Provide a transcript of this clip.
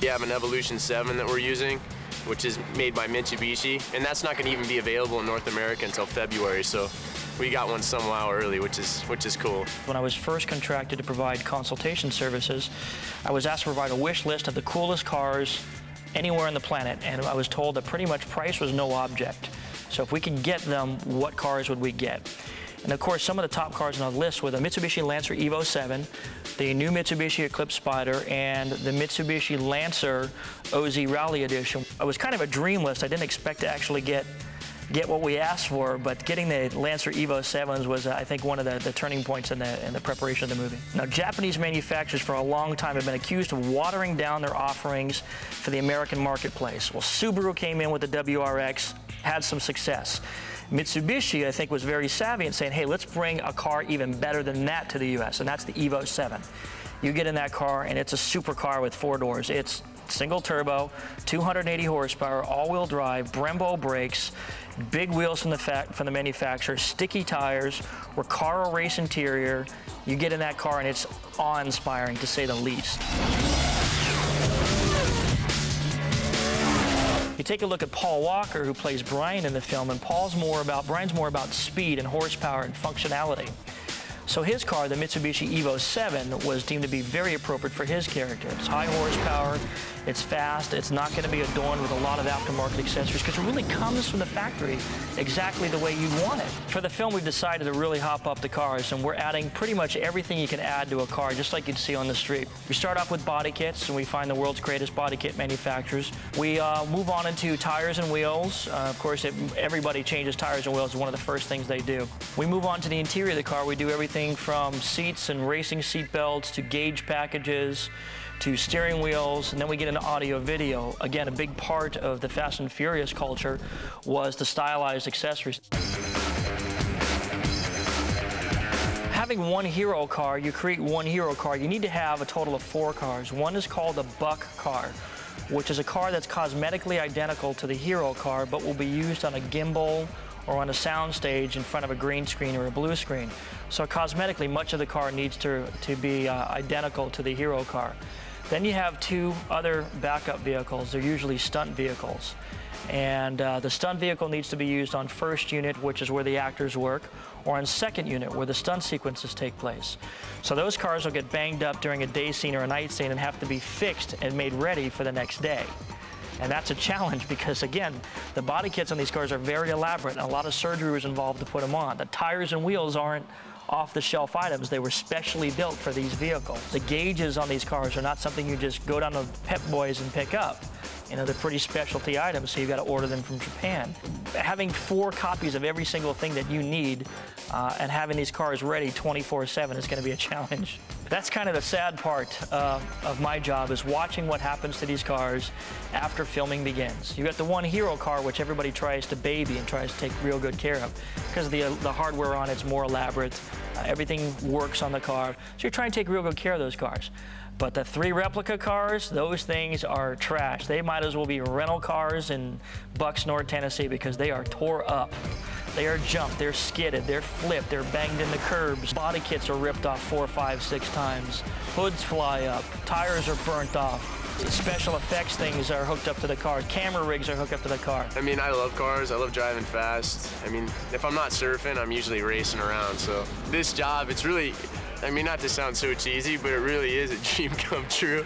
We have an Evolution 7 that we're using, which is made by Mitsubishi, and that's not going to even be available in North America until February, so we got one somehow early, which is cool. When I was first contracted to provide consultation services, I was asked to provide a wish list of the coolest cars anywhere on the planet, and I was told that pretty much price was no object. So if we could get them, what cars would we get? And of course, some of the top cars on the list were the Mitsubishi Lancer Evo 7, the new Mitsubishi Eclipse Spider, and the Mitsubishi Lancer OZ Rally Edition. It was kind of a dream list. I didn't expect to actually get what we asked for, but getting the Lancer Evo 7s was, I think, one of the turning points in the preparation of the movie. Now, Japanese manufacturers for a long time have been accused of watering down their offerings for the American marketplace. Well, Subaru came in with the WRX, had some success. Mitsubishi, I think, was very savvy in saying, hey, let's bring a car even better than that to the U.S., and that's the Evo 7. You get in that car, and it's a supercar with 4 doors. It's single turbo, 280 horsepower, all-wheel drive, Brembo brakes, big wheels from the manufacturer, sticky tires, Recaro race interior. You get in that car, and it's awe-inspiring, to say the least. You take a look at Paul Walker, who plays Brian in the film, and Brian's more about speed and horsepower and functionality. So his car, the Mitsubishi Evo 7, was deemed to be very appropriate for his character. It's high horsepower, it's fast, it's not going to be adorned with a lot of aftermarket accessories because it really comes from the factory exactly the way you want it. For the film, we've decided to really hop up the cars, and we're adding pretty much everything you can add to a car, just like you'd see on the street. We start off with body kits, and we find the world's greatest body kit manufacturers. We move on into tires and wheels. Of course, everybody changes tires and wheels. It's one of the first things they do. We move on to the interior of the car. We do everything from seats and racing seat belts to gauge packages to steering wheels, and then we get into audio video. Again, a big part of the Fast and Furious culture was the stylized accessories. Having one hero car, you create one hero car, you need to have a total of 4 cars. One is called a buck car, which is a car that's cosmetically identical to the hero car, but will be used on a gimbal or on a soundstage in front of a green screen or a blue screen. So cosmetically, much of the car needs to be identical to the hero car. Then you have 2 other backup vehicles. They're usually stunt vehicles. And the stunt vehicle needs to be used on first unit, which is where the actors work, or on second unit, where the stunt sequences take place. So those cars will get banged up during a day scene or a night scene and have to be fixed and made ready for the next day. And that's a challenge because, again, the body kits on these cars are very elaborate, and a lot of surgery was involved to put them on. The tires and wheels aren't off-the-shelf items. They were specially built for these vehicles. The gauges on these cars are not something you just go down to Pep Boys and pick up. You know, they're pretty specialty items, so you've got to order them from Japan. Having 4 copies of every single thing that you need and having these cars ready 24/7 is going to be a challenge. That's kind of the sad part of my job, is watching what happens to these cars after filming begins. You've got the one hero car, which everybody tries to baby and tries to take real good care of because the hardware on it's more elaborate. Everything works on the car. So you're trying to take real good care of those cars. But the 3 replica cars, those things are trash. They might as well be rental cars in Bucks, North Tennessee, because they are tore up. They are jumped, they're skidded, they're flipped, they're banged into curbs. Body kits are ripped off 4, 5, 6 times. Hoods fly up, tires are burnt off. Special effects things are hooked up to the car. Camera rigs are hooked up to the car. I mean, I love cars. I love driving fast. I mean, if I'm not surfing, I'm usually racing around. So this job, it's really, I mean, not to sound so cheesy, but it really is a dream come true.